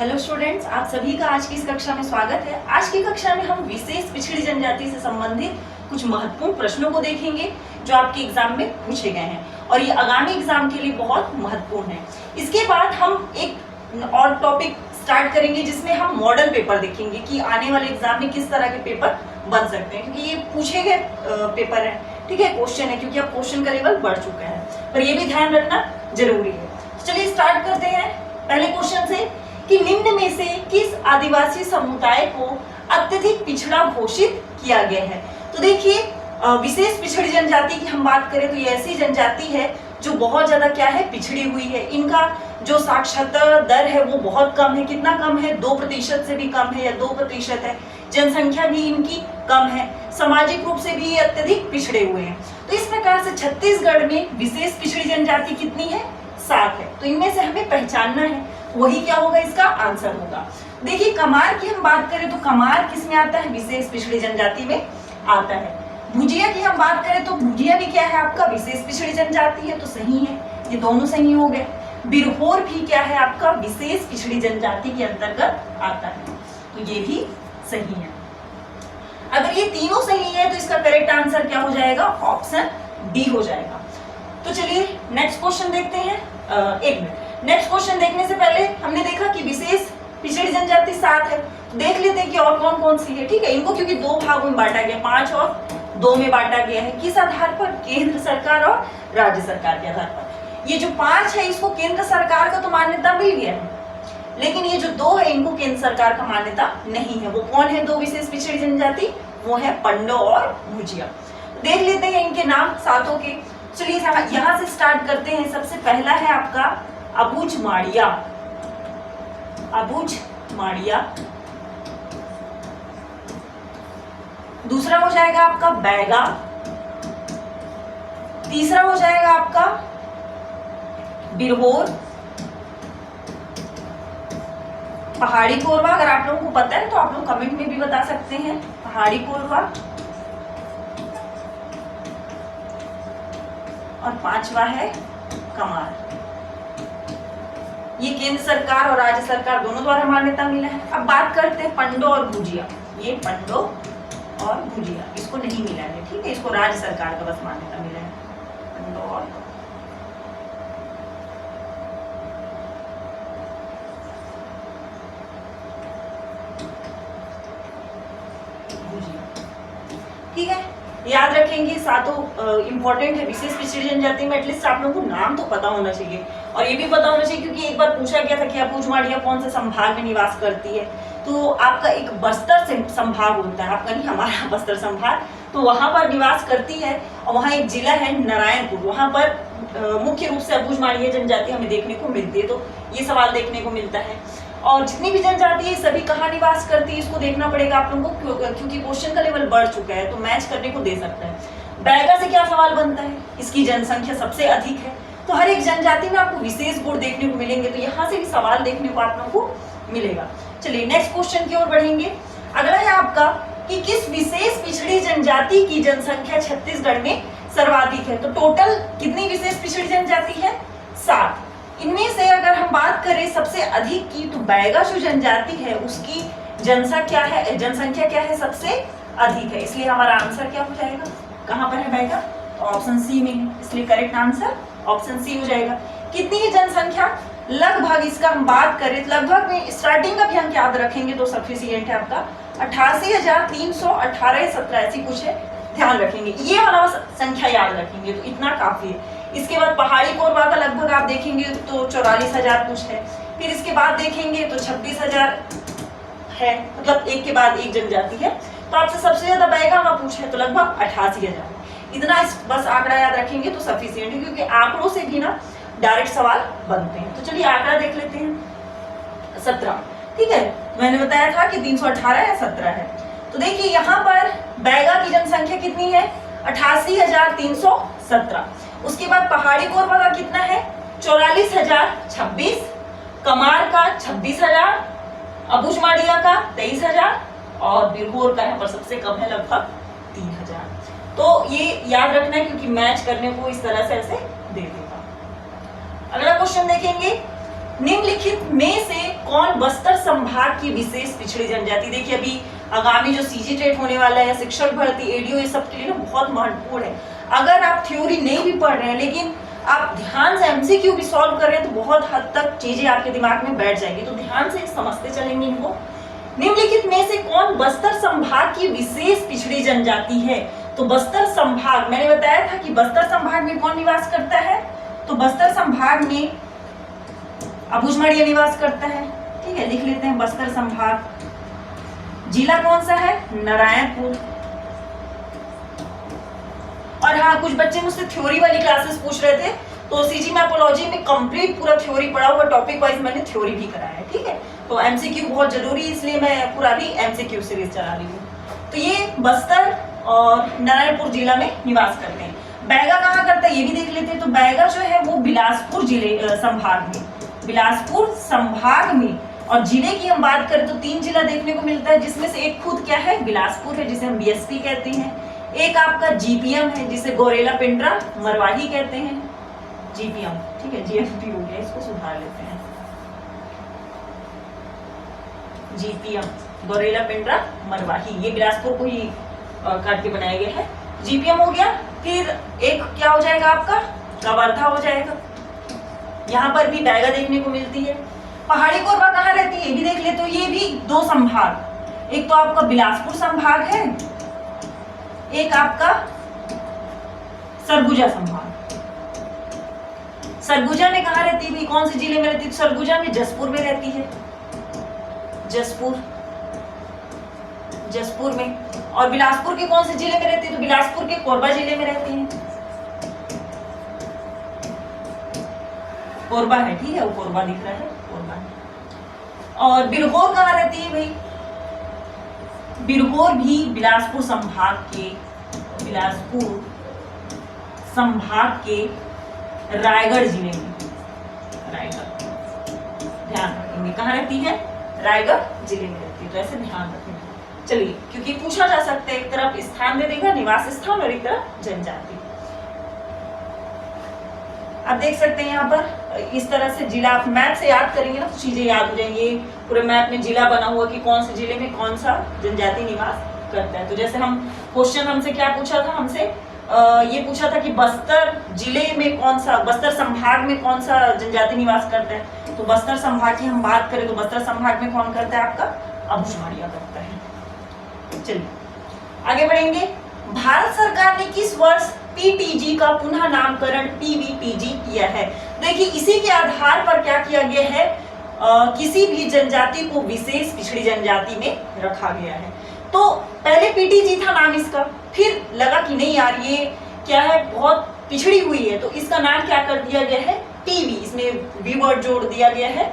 Hello students, आप सभी का आज की इस कक्षा में स्वागत है। आज की कक्षा में हम विशेष पिछड़ी जनजाति से संबंधित कुछ महत्वपूर्ण प्रश्नों को देखेंगे जो आपके एग्जाम में पूछे गए हैं और ये आगामी एग्जाम के लिए बहुत महत्वपूर्ण है। इसके बाद हम एक और टॉपिक स्टार्ट करेंगे जिसमें हम मॉडल पेपर देखेंगे कि आने वाले एग्जाम में किस तरह के पेपर बन सकते हैं, क्योंकि ये पूछे गए पेपर है, ठीक है, क्वेश्चन है, क्योंकि अब क्वेश्चन का लेवल बढ़ चुका है, पर ये भी ध्यान रखना जरूरी है। चलिए स्टार्ट करते हैं पहले क्वेश्चन से कि निम्न में से किस आदिवासी समुदाय को अत्यधिक पिछड़ा घोषित किया गया है। तो देखिए, विशेष पिछड़ी जनजाति की हम बात करें तो ये ऐसी जनजाति है जो बहुत ज्यादा क्या है, पिछड़ी हुई है। इनका जो साक्षरता दर है वो बहुत कम है। कितना कम है? 2% से भी कम है या 2% है। जनसंख्या भी इनकी कम है। सामाजिक रूप से भी ये अत्यधिक पिछड़े हुए हैं। तो इस प्रकार से छत्तीसगढ़ में विशेष पिछड़ी जनजाति कितनी है? 7 है। तो इनमें से हमें पहचानना है, वही क्या होगा, इसका आंसर होगा। देखिए, कमार की हम बात करें तो कमार किस में आता है? विशेष पिछड़ी जनजाति में आता है। भुजिया की हम बात करें तो भुजिया भी क्या है आपका? विशेष पिछड़ी जनजाति है, तो सही है, ये दोनों सही हो गए। बिरहोर भी क्या है आपका? विशेष पिछड़ी जनजाति के अंतर्गत आता है, तो ये भी सही है। अगर ये तीनों सही है तो इसका करेक्ट आंसर क्या हो जाएगा? ऑप्शन डी हो जाएगा। तो चलिए नेक्स्ट क्वेश्चन देखते हैं। एक मिनट, नेक्स्ट क्वेश्चन देखने से पहले हमने देखा कि विशेष पिछड़ी जनजाति 7 है, तो देख लेते हैं कि और कौन कौन सी है। ठीक है, इनको क्योंकि 2 भागों में बांटा गया, 5 और 2 में बांटा गया है। किस आधार पर? केंद्र सरकार और राज्य सरकार के आधार पर। ये जो 5 है इसको केंद्र सरकार का तो मान्यता मिल गया है, लेकिन ये जो 2 है इनको केंद्र सरकार का मान्यता नहीं है। वो कौन है 2 विशेष पिछड़ी जनजाति? वो है पंडो और भुजिया। देख लेते हैं इनके नाम सातों के। चलिए यहाँ से स्टार्ट करते हैं। सबसे पहला है आपका अबूझ माड़िया। अबूझ माड़िया। दूसरा हो जाएगा आपका बैगा। तीसरा हो जाएगा आपका बिरहोर। पहाड़ी कोरवा, अगर आप लोगों को पता है तो आप लोग कमेंट में भी बता सकते हैं। पहाड़ी कोरवा। और 5वां है कमार। ये केंद्र सरकार और राज्य सरकार दोनों द्वारा मान्यता मिला है। अब बात करते हैं पंडो और भुजिया। ये पंडो और भुजिया, इसको नहीं मिला है, ठीक है, इसको राज्य सरकार का बस मान्यता मिला है। पंडो और भुजिया, ठीक है, याद रखेंगे। सातों इंपॉर्टेंट है। विशेष पिछड़ी जनजाति में एटलीस्ट आप लोगों को नाम तो पता होना चाहिए, और ये भी पता होना चाहिए क्योंकि एक बार पूछा गया था कि अबूझ माड़िया कौन से संभाग में निवास करती है। तो आपका एक बस्तर से संभाग होता है, आपका नहीं, हमारा बस्तर संभाग, तो वहां पर निवास करती है। और वहाँ एक जिला है नारायणपुर, वहां पर मुख्य रूप से अबूझ माड़िया जनजाति हमें देखने को मिलती है। तो ये सवाल देखने को मिलता है। और जितनी भी जनजाति है सभी कहाँ निवास करती है, इसको देखना पड़ेगा आप लोगों को, क्योंकि क्वेश्चन का लेवल बढ़ चुका है तो मैच करने को दे सकता है। बैगा से क्या सवाल बनता है? इसकी जनसंख्या सबसे अधिक है, तो हर एक जनजाति में आपको विशेष गुण देखने को मिलेंगे, तो यहाँ से भी सवाल देखने को आप लोगों को मिलेगा। चलिए नेक्स्ट क्वेश्चन की ओर बढ़ेंगे। अगला है आपका कि किस विशेष पिछड़ी जनजाति की जनसंख्या छत्तीसगढ़ में सर्वाधिक है। तो टोटल कितनी विशेष पिछड़ी जनजाति है? 7। इनमें से अगर हम बात करें सबसे अधिक की, तो बैगा जो जनजाति है उसकी जनसंख्या क्या है? सबसे अधिक है, इसलिए हमारा आंसर क्या हो जाएगा? कहाँ पर है बैगा? तो ऑप्शन सी में है, इसलिए करेक्ट आंसर ऑप्शन सी हो जाएगा। कितनी है जनसंख्या? लगभग, इसका हम बात करें लगभग में स्टार्टिंग का भी हम याद रखेंगे तो सफिशिएंट है आपका 88,318 या 17 ऐसी कुछ है, ध्यान रखेंगे, ये वाला संख्या याद रखेंगे तो इतना काफी है। इसके बाद पहाड़ी कोरवा का लगभग आप देखेंगे तो 44,000 कुछ है। फिर इसके बाद देखेंगे तो 26,000 है, मतलब एक के बाद एक जनजाति है। तो आपसे सबसे ज्यादा बैगा का पूछा है तो लगभग 88,000। इतना बस आंकड़ा याद रखेंगे तो सफिशिएंट है, क्योंकि आंकड़ों से भी ना डायरेक्ट सवाल बनते हैं। तो चलिए आंकड़ा देख लेते हैं। 17, ठीक है, मैंने बताया था कि 318 या 17 है। तो देखिए यहाँ पर बैगा की जनसंख्या कितनी है? 88,317। उसके बाद पहाड़ी कोरवा का कितना है? 44,026। कमार का 26,000। अबूझ माड़िया का 23,000 और बिरहोर का यहाँ पर सबसे कम है, लगभग 3,000। तो ये याद रखना है क्योंकि मैच करने को इस तरह से ऐसे दे देगा। अगला क्वेश्चन देखेंगे। निम्नलिखित में से कौन बस्तर संभाग की विशेष पिछड़ी जनजाति? देखिए अभी आगामी जो सीजी टेट होने वाला है, शिक्षक भर्ती, एडीओ, ये सब के लिए ना बहुत महत्वपूर्ण है। अगर आप थ्योरी नहीं भी पढ़ रहे हैं लेकिन आप ध्यान से एमसीक्यू भी सॉल्व कर रहे हैं तो बहुत हद तक चीजें आपके दिमाग में बैठ जाएगी। तो ध्यान से समझते चलेंगे इनको। निम्नलिखित में से कौन बस्तर संभाग की विशेष पिछड़ी जनजाति है? तो बस्तर संभाग, मैंने बताया था कि बस्तर संभाग में कौन निवास करता है? तो बस्तर संभाग में अबूझमाड़िया निवास करता है। ठीक है, लिख लेते हैं बस्तर संभाग। जिला कौन सा है? नारायणपुर। और हाँ, कुछ बच्चे मुझसे थ्योरी वाली क्लासेस पूछ रहे थे, तो सीजी मैपोलॉजी में कंप्लीट पूरा थ्योरी पढ़ा हुआ, टॉपिक वाइज मैंने थ्योरी भी कराया है। ठीक है, तो एमसीक्यू बहुत जरूरी है इसलिए मैं पूरा भी एमसीक्यू सीरीज चला रही हूँ। तो ये बस्तर और नारायणपुर जिला में निवास करते हैं। बैगा कहाँ करता है ये भी देख लेते हैं। तो बैगा जो है वो बिलासपुर जिले संभाग में, बिलासपुर संभाग में, और जिले की हम बात करें तो 3 जिला देखने को मिलता है, जिसमें से एक खुद क्या है? बिलासपुर है, जिसे हम बीएसपी कहते हैं। एक आपका जीपीएम है, जिसे गौरेला पिंडरा मरवाही कहते हैं, जीपीएम। ठीक है, जीएफपी हो गया, इसको सुधार लेते हैं। जीपीएम, गौरेला पिंडरा मरवाही, ये बिलासपुर को ही काट के बनाया गया है। जीपीएम हो गया। फिर एक क्या हो जाएगा आपका? कवर्धा हो जाएगा। यहाँ पर भी बैगा देखने को मिलती है। पहाड़ी कोरबा कहाँ रहती है ये भी देख ले। तो ये भी 2 संभाग, एक तो आपका बिलासपुर संभाग है, एक आपका सरगुजा संभाग। सरगुजा में कहाँ रहती है? कौन से जिले में रहती है? सरगुजा में जसपुर में रहती है, जसपुर में। और बिलासपुर के कौन से जिले में रहती है? तो बिलासपुर के कोरबा जिले में रहती है, कोरबा है। ठीक है, वो कोरबा दिख रहा है, कोरबा। और बिरहोर कहाँ रहती है भाई? बिरहोर भी बिलासपुर संभाग के रायगढ़ जिले में, रायगढ़, ध्यान रखेंगे कहाँ रहती है? रायगढ़ जिले में रहती है। तो ऐसे ध्यान रखेंगे। चलिए, क्योंकि पूछा जा सकता है, एक तरफ स्थान दे देगा, निवास स्थान, और एक तरफ जनजाति। आप देख सकते हैं यहाँ पर इस तरह से जिला, आप मैप से याद करेंगे ना तो चीजें याद हो जाएंगी। पूरे मैप में जिला बना हुआ कि कौन से जिले में कौन सा जनजाति निवास करता है। तो जैसे हम क्वेश्चन हमसे क्या पूछा था? हमसे ये पूछा था कि बस्तर जिले में कौन सा, बस्तर संभाग में कौन सा जनजाति निवास करता है। तो बस्तर संभाग की हम बात करें तो बस्तर संभाग में कौन करता है? आपका अबूझमाड़िया करता है। चलिए आगे बढ़ेंगे। भारत सरकार ने किस वर्ष पीटीजी का पुनः नामकरण पीवीटीजी किया है? देखिए, इसी के आधार पर क्या किया गया है? किसी भी जनजाति को विशेष पिछड़ी जनजाति में रखा गया है। तो पहले पीटीजी था नाम इसका, फिर लगा कि नहीं यार ये क्या है, बहुत पिछड़ी हुई है, तो इसका नाम क्या कर दिया गया है? टीवी, इसमें वी वर्ड जोड़ दिया गया है,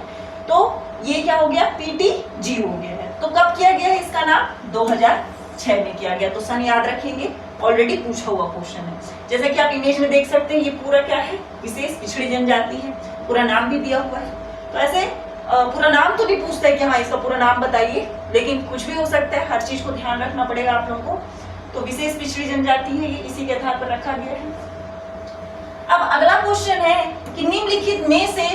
तो ये क्या हो गया? पीटीजी हो गया है। तो कब किया गया है इसका नाम? 2006 में किया गया। तो सन याद रखेंगे, ऑलरेडी पूछा हुआ क्वेश्चन है। जैसे कि आप इमेज में देख सकते हैं, ये पूरा क्या है? विशेष पिछड़ी जनजाति है, पूरा नाम भी दिया हुआ है। तो ऐसे पूरा नाम तो नहीं पूछता है कि हाँ इसका पूरा नाम बताइए, लेकिन कुछ भी हो सकता है, हर चीज को ध्यान रखना पड़ेगा आप लोगों को। तो विशेष पिछड़ी जनजाति है, ये इसी के आधार पर रखा गया है। अब अगला क्वेश्चन है कि निम्नलिखित में से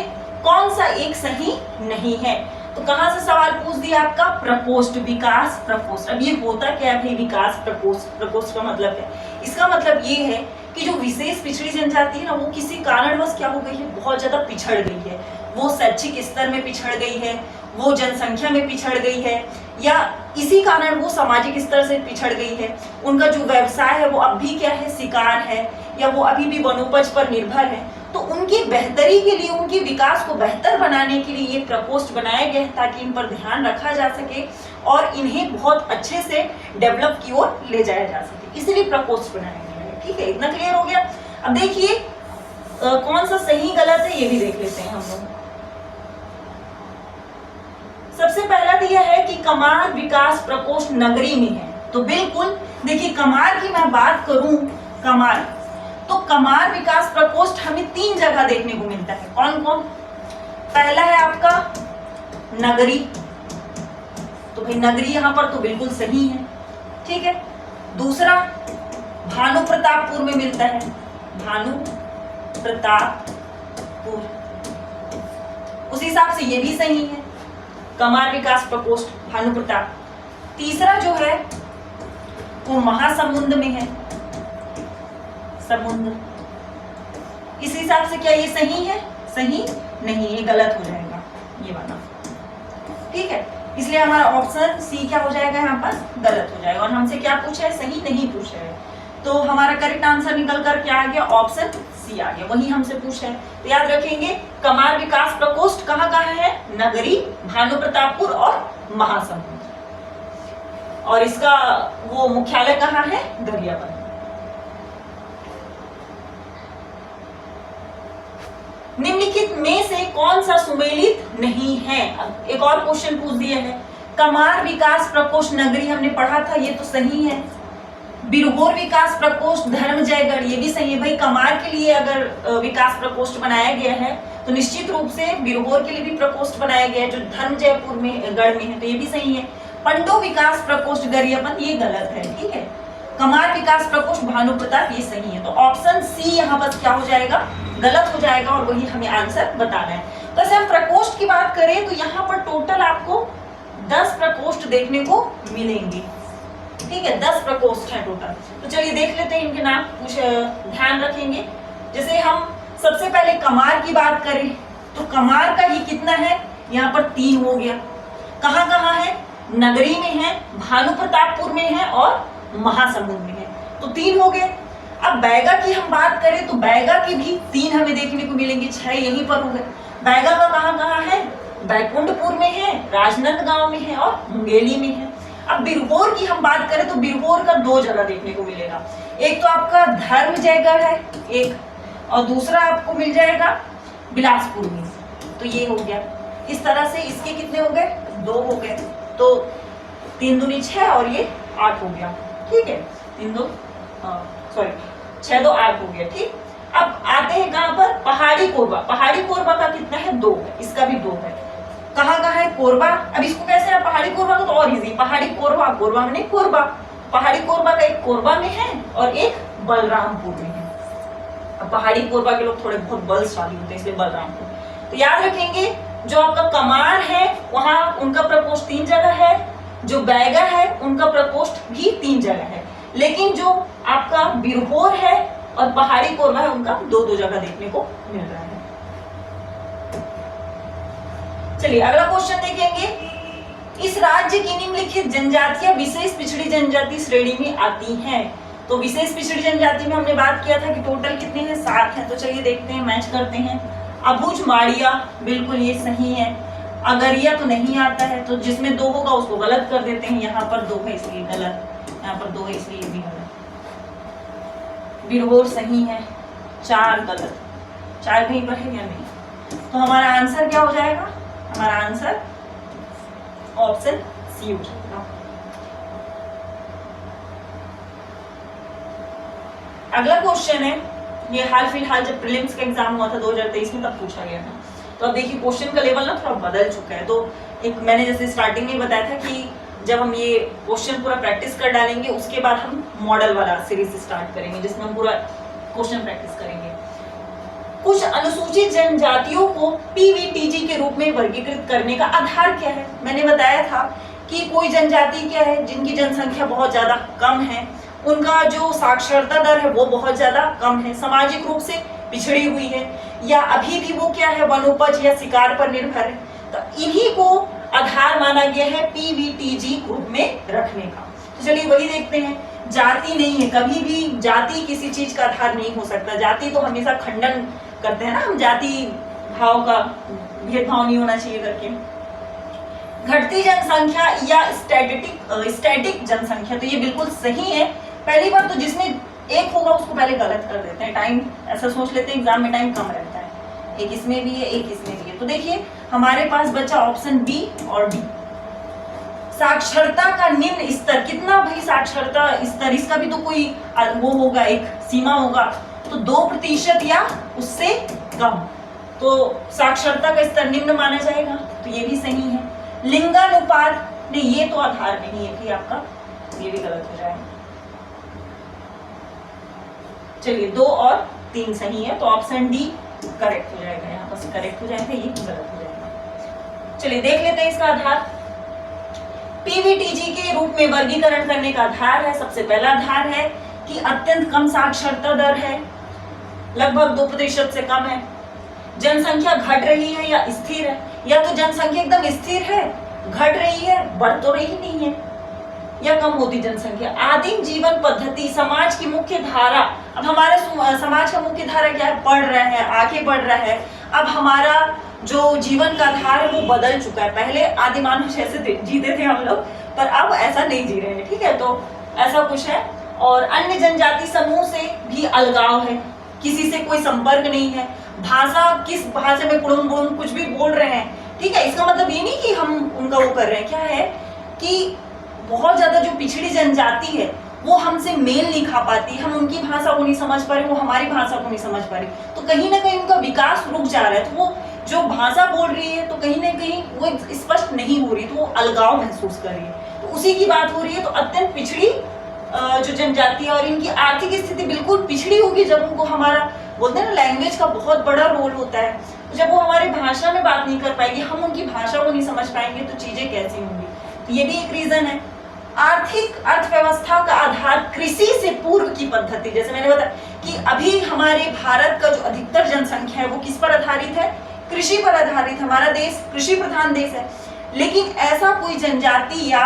कौन सा एक सही नहीं है? तो कहां से सवाल पूछ दिया आपका? प्रकोष्ठ, विकास प्रकोष्ठ। अब ये होता क्या है भाई विकास प्रकोष्ठ? प्रकोष्ठ का मतलब क्या है? इसका मतलब ये है कि जो विशेष पिछड़ी जनजाति है ना, वो किसी कारणवश क्या हो गई है? बहुत ज्यादा पिछड़ गई है। वो शैक्षिक स्तर में पिछड़ गई है, वो जनसंख्या में पिछड़ गई है, या इसी कारण वो सामाजिक स्तर से पिछड़ गई है। उनका जो व्यवसाय है वो अब भी क्या है? शिकार है, या वो अभी भी वनोपज पर निर्भर है। तो उनकी बेहतरी के लिए, उनके विकास को बेहतर बनाने के लिए ये प्रकोष्ठ बनाया गया है, ताकि इन पर ध्यान रखा जा सके और इन्हें बहुत अच्छे से डेवलप की ओर ले जाया जा सके, इसलिए प्रकोष्ठ बनाया गया है। ठीक है, इतना क्लियर हो गया। अब देखिए कौन सा सही गलत है ये भी देख लेते हैं हम लोग। सबसे पहला दिया है कि कमार विकास प्रकोष्ठ नगरी में है। तो बिल्कुल देखिए, कमार की मैं बात करूं, कमार, तो कमार विकास प्रकोष्ठ हमें 3 जगह देखने को मिलता है। कौन कौन? पहला है आपका नगरी, तो भाई नगरी यहां पर तो बिल्कुल सही है। ठीक है, दूसरा भानु प्रतापपुर में मिलता है, भानु प्रतापपुर। उस हिसाब से ये भी सही है, कमार विकास प्रकोष्ठ भानु प्रताप। तीसरा जो है वो महासमुंद में है, समुद्र। इस हिसाब से क्या ये सही है? सही नहीं, ये गलत हो जाएगा ये वाला, ठीक है। इसलिए हमारा ऑप्शन सी क्या हो जाएगा यहाँ पर? गलत हो जाएगा। और हमसे क्या पूछा है? सही नहीं पूछा है, तो हमारा करेक्ट आंसर निकल कर क्या आ गया? ऑप्शन सी आ गया, वही हमसे पूछा है। तो याद रखेंगे कमार विकास प्रकोष्ठ कहाँ कहाँ है? नगरी, भानु प्रतापपुर और महासमुंद। और इसका वो मुख्यालय कहाँ है? गरियाबंद। निम्नलिखित में से कौन सा सुमेलित नहीं है? अब एक और क्वेश्चन पूछ दिया है। कमार विकास प्रकोष्ठ नगरी हमने पढ़ा था, ये तो सही है। बिरहोर विकास प्रकोष्ठ धर्मजयगढ़, ये भी सही है। भाई कमार के लिए अगर विकास प्रकोष्ठ बनाया गया है तो निश्चित रूप से बिरहोर के लिए भी प्रकोष्ठ बनाया गया है जो धर्मजयपुर में गढ़ में है, तो ये भी सही है। पंडो विकास प्रकोष्ठ गरियाबंद, ये गलत है, ठीक है। कमार विकास प्रकोष्ठ भानु प्रताप, ये सही है। तो ऑप्शन सी यहाँ पर क्या हो जाएगा? गलत हो जाएगा, और वही हमें आंसर बताना है। तो ऐसे हम प्रकोष्ठ की बात करें तो यहाँ पर टोटल आपको 10 प्रकोष्ठ देखने को मिलेंगे, ठीक है। 10 प्रकोष्ठ है टोटल। तो चलिए देख लेते हैं इनके नाम, कुछ ध्यान रखेंगे। जैसे हम सबसे पहले कमार की बात करें तो कमार का ही कितना है? यहाँ पर 3 हो गया। कहाँ कहाँ है? नगरी में है, भानु प्रतापपुर में है और महासमुंद में है, तो 3 हो गए। अब बैगा की हम बात करें तो बैगा की भी 3 हमें देखने को मिलेंगे, 6 यहीं पर हो गए। बैगा का कहाँ कहाँ है? बैकुंठपुर में है, राजनांदगांव में है और मुंगेली में है। अब बिरहोर की हम बात करें तो बिरहोर का 2 जगह देखने को मिलेगा। एक तो आपका धर्मजयगढ़ है एक, और दूसरा आपको मिल जाएगा बिलासपुर में, तो ये हो गया। इस तरह से इसके कितने हो गए? 2 हो गए। तो 3 दूनी 6 और ये 8 हो गया, ठीक है। 6 2 8 हो गया, ठीक। अब आते हैं कहाँ पर? पहाड़ी कोरबा। पहाड़ी कोरबा का कितना है? 2 है, इसका भी 2 है। कहाँ कहाँ है? कोरबा। अब इसको कैसे है? पहाड़ी कोरबा का तो और इजी, पहाड़ी कोरबा, कोरबा में नहीं कोरबा। पहाड़ी कोरबा का एक कोरबा में है और एक बलरामपुर में है। अब पहाड़ी कोरबा के लोग थोड़े बहुत बलशाली होते हैं, इसलिए बलरामपुर। तो याद रखेंगे जो आपका कमार है वहां उनका प्रकोष्ठ 3 जगह है, जो बैगा है उनका प्रकोष्ठ भी 3 जगह है, लेकिन जो आपका बिरहोर है और पहाड़ी कोरबा है उनका 2-2 जगह देखने को मिल रहा है। चलिए अगला क्वेश्चन देखेंगे। इस राज्य की निम्नलिखित जनजातियां विशेष पिछड़ी जनजाति श्रेणी में आती हैं। तो विशेष पिछड़ी जनजाति में हमने बात किया था कि टोटल कितने हैं? 7 हैं। तो चलिए देखते हैं, मैच करते हैं। अबुझ माड़िया, बिल्कुल ये सही है। अगरिया तो नहीं आता है, तो जिसमें 2 होगा उसको गलत कर देते हैं। यहाँ पर 2 है इसलिए गलत, यहाँ पर 2 है इसलिए भी गलत। बिरहोर सही है, 4 गलत। 4 कहीं पर है या नहीं? तो हमारा आंसर क्या हो जाएगा? हमारा आंसर ऑप्शन सी हो जाएगा। अगला क्वेश्चन है, ये हाल फिलहाल जब प्रीलिम्स का एग्जाम हुआ था 2023 में तब पूछा गया था। तो अब देखिए क्वेश्चन का लेवल ना थोड़ा बदल चुका है। तो एक मैंने जैसे स्टार्टिंग में बताया था कि जब हम ये क्वेश्चन पूरा प्रैक्टिस कर डालेंगे उसके बाद हम मॉडल वाला सीरीज स्टार्ट करेंगे जिसमें हम पूरा क्वेश्चन प्रैक्टिस करेंगे। कुछ अनुसूचित जनजातियों को पीवीटीजी के रूप में वर्गीकृत करने का आधार क्या है? मैंने बताया था कि कोई जनजाति क्या है जिनकी जनसंख्या बहुत ज्यादा कम है, उनका जो साक्षरता दर है वो बहुत ज्यादा कम है, सामाजिक रूप से पिछड़ी हुई है, या अभी भी वो क्या है वनोपज या शिकार पर निर्भर है। तो इन्हीं को आधार माना गया है पीवीटीजी ग्रुप में रखने का। तो चलिए वही देखते हैं। जाति नहीं है, कभी भी जाति किसी चीज का आधार नहीं हो सकता। जाति तो हमेशा खंडन करते हैं ना हम, जाति भाव का भेदभाव नहीं होना चाहिए करके। घटती जनसंख्या या स्टैटिक जनसंख्या, तो ये बिल्कुल सही है। पहली बार तो जिसमें 1 होगा उसको पहले गलत कर देते हैं, टाइम ऐसा सोच लेते हैं एग्जाम में टाइम कम रहता है। एक इसमें भी है, एक इसमें भी है। तो देखिए हमारे पास बचा ऑप्शन बी और डी। साक्षरता का निम्न स्तर कितना? भाई साक्षरता स्तर इसका भी तो कोई वो होगा, एक सीमा होगा। तो 2% या उससे कम, तो साक्षरता का स्तर निम्न माना जाएगा, तो ये भी सही है। लिंगानुपात नहीं, ये तो आधार नहीं है कि आपका, ये भी गलत हो जाएगा। चलिए 2 और 3 सही है, तो ऑप्शन डी करेक्ट हो जाएगा, यहाँ पर करेक्ट हो जाएगा, ये गलत हो जाएगा। चलिए देख लेते हैं इसका आधार। पीवीटीजी के रूप में वर्गीकरण करने का आधार है, सबसे पहला आधार है कि अत्यंत कम साक्षरता दर है, लगभग 2% से कम है। जनसंख्या घट रही है या स्थिर है, या तो जनसंख्या एकदम स्थिर है, घट रही है, बढ़ तो रही नहीं है, या कम होती जनसंख्या। आदिम जीवन पद्धति, समाज की मुख्य धारा। अब हमारे समाज का मुख्य धारा क्या है? बढ़ रहा है, आगे बढ़ रहा है। अब हमारा जो जीवन का धारा है वो बदल चुका है। पहले आदि मानव जैसे जीते थे हम लोग, पर अब ऐसा नहीं जी रहे हैं, ठीक है, तो ऐसा कुछ है। और अन्य जनजाति समूह से भी अलगाव है, किसी से कोई संपर्क नहीं है। भाषा, किस भाषा में कुड़ुम कुड़ुम कुछ भी बोल रहे हैं, ठीक है, इसका मतलब ये नहीं कि हम उनका वो कर रहे हैं। क्या है कि बहुत ज्यादा जो पिछड़ी जनजाति है वो हमसे मेल नहीं खा पाती, हम उनकी भाषा को नहीं समझ पा रहे, वो हमारी भाषा को नहीं समझ पा रही, तो कहीं ना कहीं उनका विकास रुक जा रहा है। तो वो जो भाषा बोल रही है तो कहीं ना कहीं वो स्पष्ट नहीं हो रही, तो वो अलगाव महसूस कर रही है। तो उसी की बात हो रही है। तो अत्यंत पिछड़ी जो जनजाति है और इनकी आर्थिक स्थिति बिल्कुल पिछड़ी होगी जब उनको, हमारा बोलते हैं ना लैंग्वेज का बहुत बड़ा रोल होता है, तो जब वो हमारी भाषा में बात नहीं कर पाएगी, हम उनकी भाषा को नहीं समझ पाएंगे, तो चीजें कैसी होंगी। तो ये भी एक रीजन है। आर्थिक अर्थव्यवस्था का आधार कृषि से पूर्व की पद्धति, जैसे मैंने बताया कि अभी हमारे भारत का जो अधिकतर जनसंख्या है वो किस पर आधारित है? कृषि पर आधारित। हमारा देश कृषि प्रधान देश है। लेकिन ऐसा कोई जनजाति, या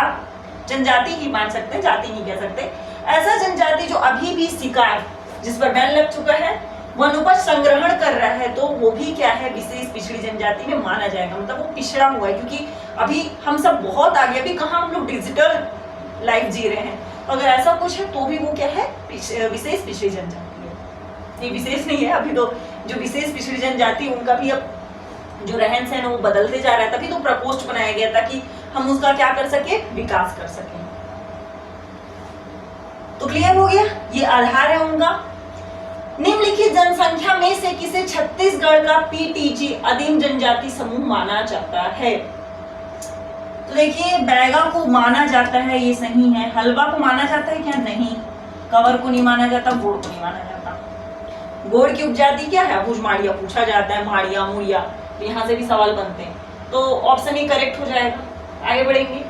जनजाति ही मान सकते हैं, जाति नहीं कह सकते, ऐसा जनजाति जो अभी भी शिकार, जिस पर बैन लग चुका है, वनोपज संग्रहण कर रहा है, तो वो भी क्या है? विशेष पिछड़ी जनजाति में माना जाएगा। मतलब वो पिछड़ा हुआ है, क्योंकि अभी हम सब बहुत आगे, अभी कहाँ हम लोग डिजिटल लाइफ जी रहे हैं। तो अगर ऐसा कुछ है तो भी वो क्या है? विशेष पिछड़ी जनजाति है। ये विशेष नहीं है, अभी तो जो विशेष पिछड़ी जनजाति उनका भी अब जो रहन सहन वो बदलते जा रहा है। तभी तो प्रकोष्ठ बनाया गया था कि हम उसका क्या कर सके? विकास कर सके। तो क्लियर हो गया, ये आधार है उनका। निम्नलिखित जनसंख्या में से किसे छत्तीसगढ़ का पीटीजी आदिम जनजाति समूह माना जाता है? तो देखिए, बैगा को माना जाता है, ये सही है। हलवा को माना जाता है क्या? नहीं। कवर को नहीं माना जाता, गोड़ को नहीं माना जाता। गोड़ की उपजाति क्या है? भुजमाड़िया पूछा जाता है, माड़िया मुड़िया, तो यहाँ से भी सवाल बनते हैं, तो ऑप्शन ही करेक्ट हो जाएगा। आगे बढ़ेंगे।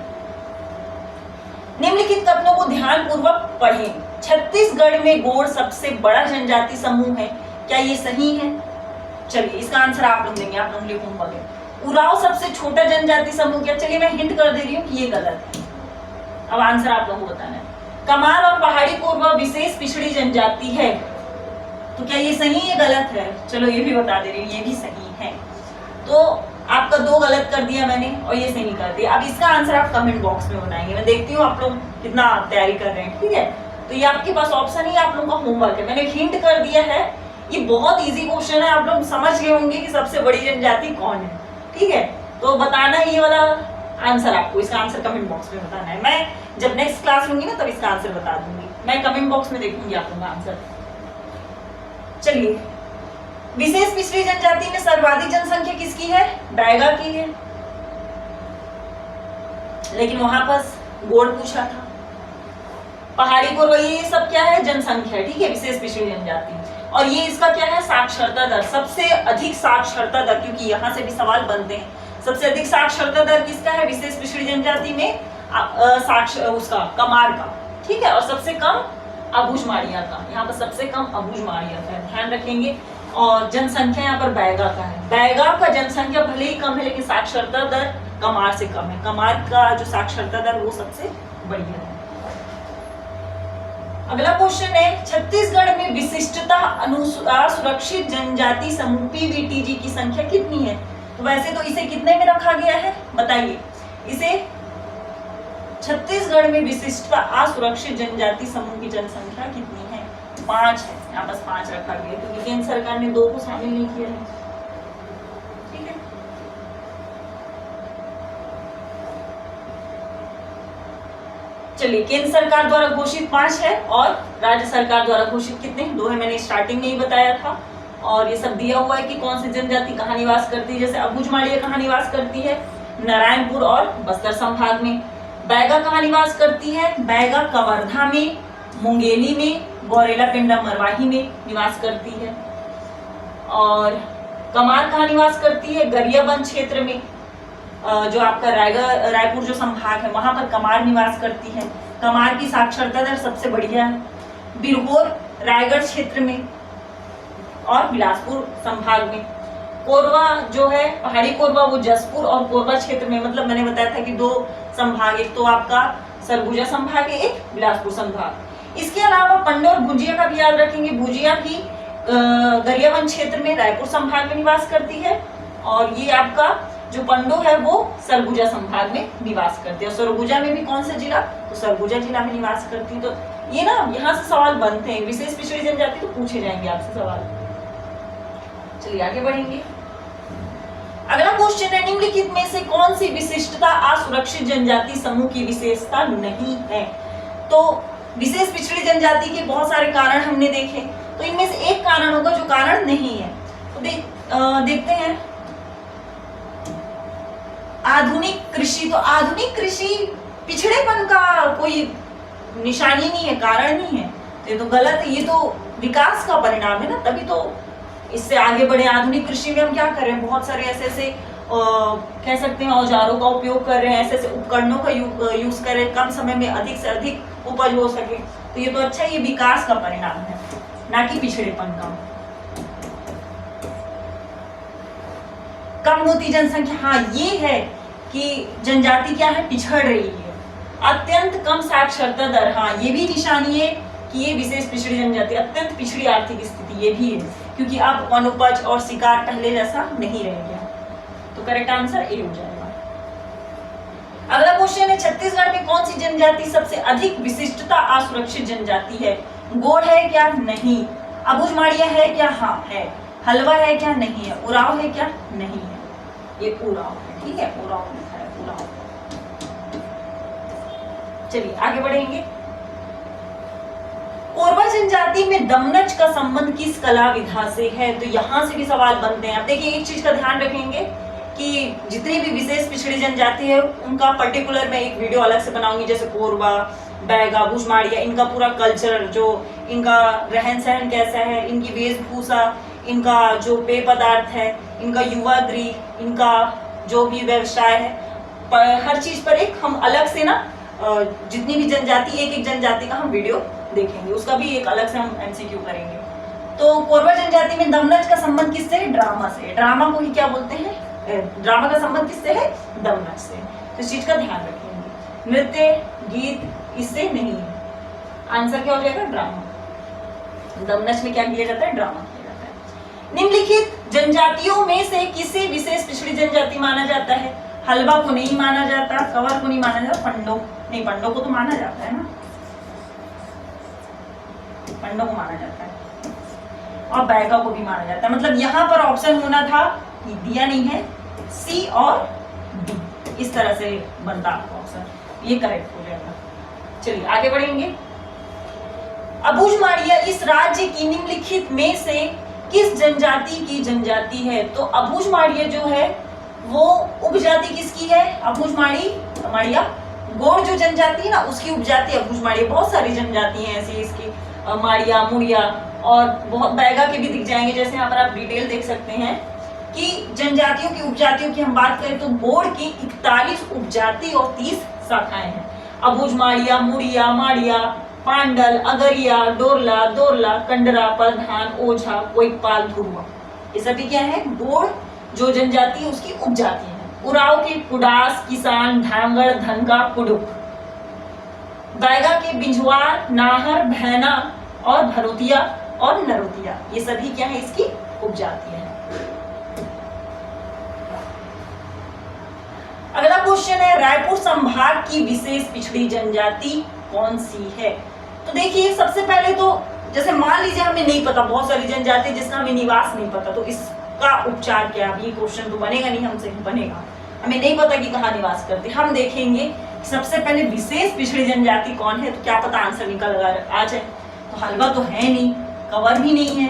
निम्नलिखित कथनों को ध्यान पूर्वक पढ़ें। छत्तीसगढ़ में गोड़ सबसे बड़ा जनजाति समूह है, क्या ये सही है? चलिए इसका आंसर आप लोग देंगे, आप लोग लिखूंगा। उराव सबसे छोटा जनजाति समूह क्या? चलिए मैं हिंट कर दे रही हूँ कि ये गलत है। अब आंसर आप लोगों को बताना है। कमार और पहाड़ी कोरवा विशेष पिछड़ी जनजाति है, तो क्या ये सही है गलत है? चलो ये भी बता दे रही हूँ, ये भी सही है। तो आपका 2 गलत कर दिया मैंने और ये सही कर दिया। अब इसका आंसर आप कमेंट बॉक्स में बताएंगे। मैं देखती हूँ आप लोग कितना तैयारी कर रहे हैं, ठीक है। तो ये आपके पास ऑप्शन ही आप लोगों का होमवर्क है, मैंने हिंट कर दिया है। ये बहुत इजी क्वेश्चन है, आप लोग समझ गए होंगे कि सबसे बड़ी जनजाति कौन है, ठीक है। तो बताना है ये वाला आंसर आपको, इसका आंसर कमेंट बॉक्स में बताना है। मैं जब नेक्स्ट क्लास लूंगी ना तब इसका आंसर बता दूंगी, मैं कमेंट बॉक्स में देखूंगी आप लोगों का आंसर। चलिए, विशेष पिछड़ी जनजाति में सर्वाधिक जनसंख्या किसकी है? बैगा की है, लेकिन वहां पर गोड़ पूछा था। पहाड़ी कोरवा, ये सब क्या है? जनसंख्या, ठीक है, विशेष पिछड़ी जनजाति। और ये इसका क्या है? साक्षरता दर, सबसे अधिक साक्षरता दर, क्योंकि यहाँ से भी सवाल बनते हैं। सबसे अधिक साक्षरता दर किसका है विशेष पिछड़ी जनजाति में? उसका कमार का, ठीक है। और सबसे कम अबूझमाड़िया का, यहाँ पर सबसे कम अबूझमाड़िया का है, ध्यान रखेंगे। और जनसंख्या यहाँ पर बैगा का है। बैगा का जनसंख्या भले ही कम है लेकिन साक्षरता दर कमार से कम है। कमार का जो साक्षरता दर वो सबसे बढ़िया है। अगला क्वेश्चन है, छत्तीसगढ़ में विशिष्टता अनुसार सुरक्षित जनजाति समूह पीवीटीजी की संख्या कितनी है? तो वैसे तो इसे कितने में रखा गया है बताइए? इसे छत्तीसगढ़ में विशिष्टता असुरक्षित जनजाति समूह की जनसंख्या कितनी है? 5 है, यहाँ बस 5 रखा गया क्योंकि केंद्र सरकार ने 2 को शामिल नहीं किया है, ठीक है। चलिए, केंद्र सरकार द्वारा घोषित 5 है और राज्य सरकार द्वारा घोषित कितने? 2 है, मैंने स्टार्टिंग में ही बताया था। और ये सब दिया हुआ है कि कौन सी जनजाति कहाँ निवास करती है। जैसे अबूझमाड़िया कहाँ निवास करती है? नारायणपुर और बस्तर संभाग में। बैगा कहाँ निवास करती है? बैगा कवर्धा में, मुंगेली में, गौरेला पिंडा मरवाही में निवास करती है। और कमार कहाँ निवास करती है? गरियाबंद क्षेत्र में। जो आपका रायपुर जो संभाग है वहां पर कमार निवास करती है। कमार की साक्षरता दर सबसे बढ़िया है। बिरहोर रायगढ़ क्षेत्र में और बिलासपुर संभाग में। कोरबा जो है पहाड़ी कोरबा वो जसपुर और कोरबा क्षेत्र में, मतलब मैंने बताया था कि 2 संभाग, एक तो आपका सरगुजा संभाग है, एक बिलासपुर संभाग। इसके अलावा पंडो और भुजिया का भी याद रखेंगे। भुजिया भी गरियाबंद क्षेत्र में रायपुर संभाग में निवास करती है और ये आपका जो पंडो है वो सरगुजा संभाग में निवास करती है। और सरगुजा में भी कौन सा जिला, तो सरगुजा जिला में निवास करती है। तो ये ना यहाँ से सवाल बनते हैं, विशेष पिछड़ी जनजाति तो पूछे जाएंगे आपसे सवाल। चलिए आगे बढ़ेंगे। अगला क्वेश्चन है, निम्नलिखित में से कौन सी विशिष्टता असुरक्षित जनजाति समूह की विशेषता नहीं है। तो विशेष पिछड़ी जनजाति के बहुत सारे कारण हमने देखे, तो इनमें से एक कारण होगा जो कारण नहीं है। तो देखते हैं आधुनिक कृषि। तो आधुनिक कृषि पिछड़ेपन का कोई निशानी नहीं है, कारण नहीं है, तो ये तो गलत है। ये तो विकास का परिणाम है ना, तभी तो इससे आगे बढ़े। आधुनिक कृषि में हम क्या कर रहे हैं, बहुत सारे ऐसे कह सकते हैं औजारों का उपयोग कर रहे हैं, ऐसे उपकरणों का यूज कर रहे हैं, कम समय में अधिक से अधिक उपज हो सके। तो ये तो अच्छा, ये विकास का परिणाम है, ना कि पिछड़ेपन का। कम होती जनसंख्या, हाँ ये है कि जनजाति क्या है, पिछड़ रही है। अत्यंत कम साक्षरता दर, हाँ ये भी निशानी है कि ये विशेष पिछड़ी जनजाति अत्यंत पिछड़ी आर्थिक स्थिति, ये भी है, क्योंकि अब वनोपज और शिकार पहले जैसा नहीं रह गया। तो करेक्ट आंसर ए हो जाएगा। अगला क्वेश्चन है, छत्तीसगढ़ में कौन सी जनजाति सबसे अधिक विशिष्टता असुरक्षित जनजाति है। गोड़ है क्या, नहीं। अबुझमाड़िया है क्या, हाँ है। हलवा है क्या, नहीं है। उराव है क्या, नहीं है। ये उराव है, ठीक है, उराव लिखा है, उराव। चलिए आगे बढ़ेंगे। कोरबा जनजाति में दमनच का संबंध किस कला विधा से है। तो यहां से भी सवाल बनते हैं। अब देखिए एक चीज का ध्यान रखेंगे कि जितनी भी विशेष पिछड़ी जनजाति है उनका पर्टिकुलर मैं एक वीडियो अलग से बनाऊंगी, जैसे कोरबा, बैगा, बुझमाड़िया, इनका पूरा कल्चर, जो इनका रहन सहन कैसा है, इनकी वेशभूषा, इनका जो पेय पदार्थ है, इनका युवा गृह, इनका जो भी व्यवसाय है, हर चीज पर एक हम अलग से ना जितनी भी जनजाति, एक एक जनजाति का हम वीडियो देखेंगे, उसका भी एक अलग से हम एमसीक्यू करेंगे। तो कोरबा जनजाति में दमनच का संबंध किससे है, ड्रामा से। ड्रामा को ही क्या बोलते हैं, ड्रामा का संबंध किससे है, दमनच से। तो इस चीज का ध्यान रखेंगे। नृत्य, गीत इससे नहीं है। आंसर क्या हो जाएगा, ड्रामा। दमनच में क्या किया जाता है, ड्रामा किया जाता है। निम्नलिखित जनजातियों में से किसे विशेष पिछड़ी जनजाति माना जाता है। हलवा को नहीं माना जाता, कंवर को नहीं माना जाता, पंडो नहीं, पंडो को तो माना जाता है ना, पंडो को माना जाता है, और बैगा को भी माना जाता है। मतलब यहाँ पर ऑप्शन होना था, दिया नहीं है, सी और डी, इस तरह से बनता आपका ऑप्शन, ये करेक्ट हो जाएगा। चलिए आगे बढ़ेंगे। अबुझमाड़िया इस राज्य की निम्नलिखित में से किस जनजाति की जनजाति है। तो अबुझमाड़िया जो है वो उपजाति किसकी है, अबुझमाड़िया गोड़ जो जनजाति है ना उसकी उपजाति अबुझमाड़िया। बहुत सारी जनजाति हैं ऐसी इसकी, माड़िया, मुड़िया, और बहुत बैगा के भी दिख जाएंगे। जैसे यहाँ पर आप डिटेल देख सकते हैं कि जनजातियों की उपजातियों की हम बात करें तो गोड़ की 41 उपजाति और 30 शाखाएं हैं। अबुझमाड़िया, मुड़िया, माड़िया, पांडल, अगरिया, डोरला, दोरला, कंडरा, प्रधान, ओझा, कोइकपाल, धुरुआ, ये सभी क्या है, गोड़ जो जनजाति है उसकी उपजाति है। उराव के कुडास, किसान, ढांगड़, धनका, कुडुक। बैगा के बिंझवार, नाहर, भैना और भरोतिया और नरोतिया, ये सभी क्या है, इसकी उपजातियां हैं। अगला क्वेश्चन है, रायपुर संभाग की विशेष पिछड़ी जनजाति कौन सी है। तो देखिए सबसे पहले तो जैसे मान लीजिए हमें नहीं पता, बहुत सारी जनजाति जिसका हमें निवास नहीं पता, तो इसका उपचार क्या। ये क्वेश्चन तो बनेगा नहीं हमसे, बनेगा, हमें नहीं पता कि कहाँ निवास करते। हम देखेंगे सबसे पहले विशेष पिछड़ी जनजाति कौन है, तो क्या पता आंसर निकल आ जाए। तो हलवा तो है नहीं, कंवर भी नहीं है,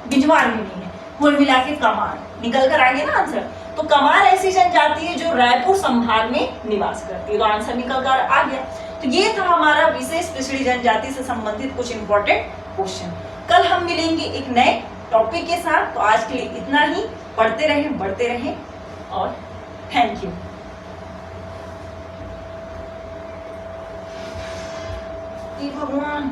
बिंझवार भी नहीं है, कुल मिला के कमार निकल कर आ गया ना आंसर। तो कमार ऐसी जनजाति है जो रायपुर संभाग में निवास करती है, तो आंसर निकल कर आ गया। तो ये था हमारा विशेष पिछड़ी जनजाति से संबंधित कुछ इंपॉर्टेंट क्वेश्चन। कल हम मिलेंगे एक नए टॉपिक के साथ। तो आज के लिए इतना ही, पढ़ते रहें, बढ़ते रहें और थैंक यू। हे भगवान।